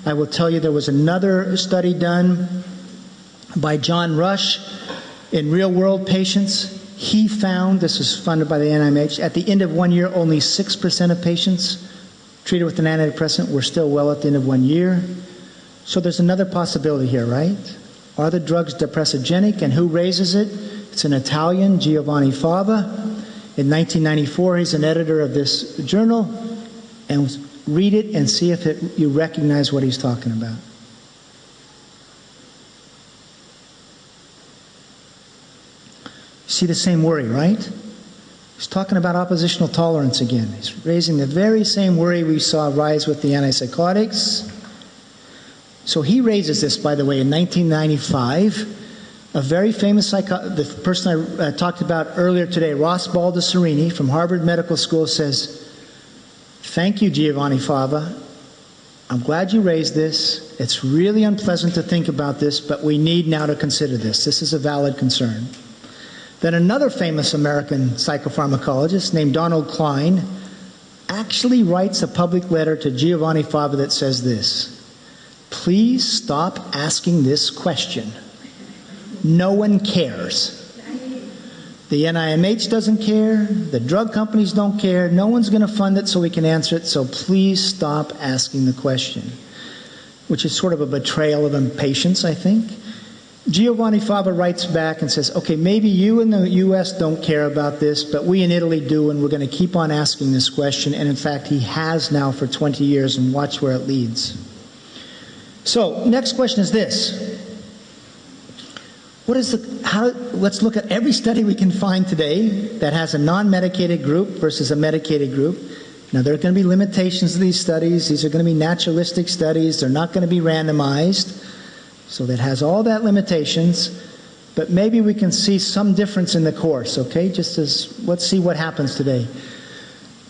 I will tell you there was another study done by John Rush in real-world patients. He found, this was funded by the NIMH, at the end of 1 year, only 6% of patients treated with an antidepressant were still well at the end of 1 year. So there's another possibility here, right? Are the drugs depressogenic, and who raises it? It's an Italian, Giovanni Fava. In 1994, he's an editor of this journal, and read it and see if you recognize what he's talking about. See the same worry, right? He's talking about oppositional tolerance again. He's raising the very same worry we saw rise with the antipsychotics. So he raises this, by the way, in 1995. A very famous the person I talked about earlier today, Ross Baldessarini from Harvard Medical School, says, "Thank you, Giovanni Fava. I'm glad you raised this. It's really unpleasant to think about this, but we need now to consider this. This is a valid concern." Then another famous American psychopharmacologist named Donald Klein actually writes a public letter to Giovanni Fava that says this: "Please stop asking this question. No one cares. The NIMH doesn't care. The drug companies don't care. No one's going to fund it so we can answer it. So please stop asking the question," which is sort of a betrayal of impatience, I think. Giovanni Fava writes back and says, "Okay, maybe you in the U.S. don't care about this, but we in Italy do, and we're going to keep on asking this question." And in fact, he has now for 20 years, and watch where it leads. So, next question is this. Let's look at every study we can find today that has a non-medicated group versus a medicated group. Now, there are going to be limitations to these studies. These are going to be naturalistic studies. They're not going to be randomized. So that has all that limitations. But maybe we can see some difference in the course, okay? Let's see what happens today.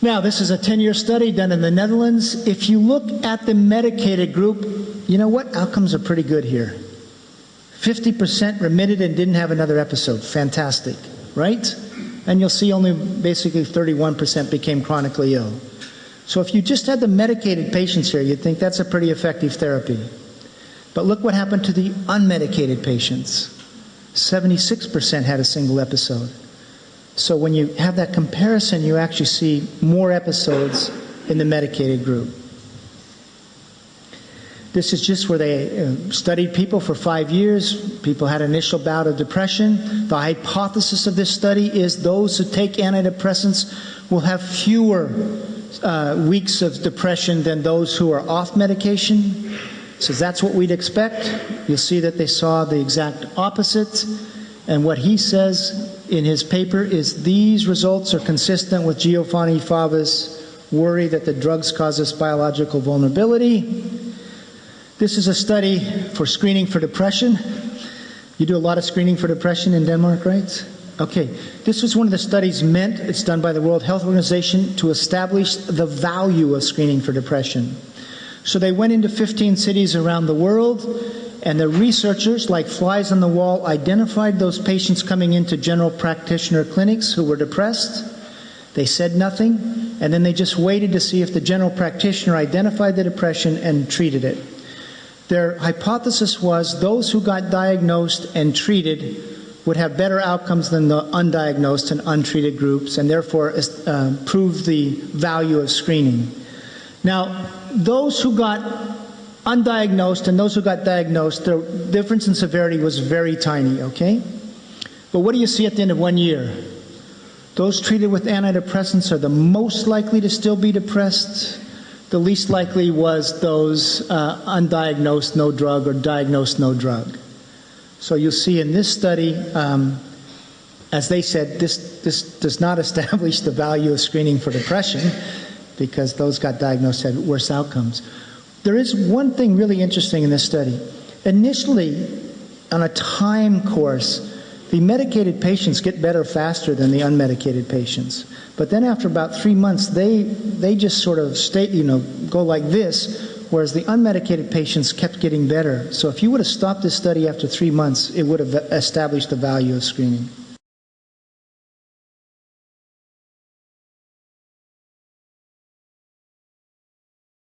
Now, this is a 10-year study done in the Netherlands. If you look at the medicated group, you know what? Outcomes are pretty good here. 50% remitted and didn't have another episode. Fantastic, right? And you'll see only basically 31% became chronically ill. So if you just had the medicated patients here, you'd think that's a pretty effective therapy. But look what happened to the unmedicated patients. 76% had a single episode. So when you have that comparison, you actually see more episodes in the medicated group. This is just where they studied people for 5 years. People had an initial bout of depression. The hypothesis of this study is those who take antidepressants will have fewer weeks of depression than those who are off medication. So that's what we'd expect. You'll see that they saw the exact opposite. And what he says in his paper is these results are consistent with Giovanni Fava's worry that the drugs cause us biological vulnerability. This is a study for screening for depression. You do a lot of screening for depression in Denmark, right? Okay. This was one of the studies it's done by the World Health Organization to establish the value of screening for depression. So they went into 15 cities around the world, and the researchers, like flies on the wall, identified those patients coming into general practitioner clinics who were depressed. They said nothing, and then they just waited to see if the general practitioner identified the depression and treated it. Their hypothesis was those who got diagnosed and treated would have better outcomes than the undiagnosed and untreated groups, and therefore proved the value of screening. Now, those who got undiagnosed and those who got diagnosed, the difference in severity was very tiny, okay? But what do you see at the end of 1 year? Those treated with antidepressants are the most likely to still be depressed. The least likely was those undiagnosed, no drug, or diagnosed, no drug. So you'll see in this study, as they said, this does not establish the value of screening for depression, because those got diagnosed had worse outcomes. There is one thing really interesting in this study. Initially, on a time course, the medicated patients get better faster than the unmedicated patients. But then after about 3 months, they just sort of go like this, whereas the unmedicated patients kept getting better. So if you would have stopped this study after 3 months, it would have established the value of screening.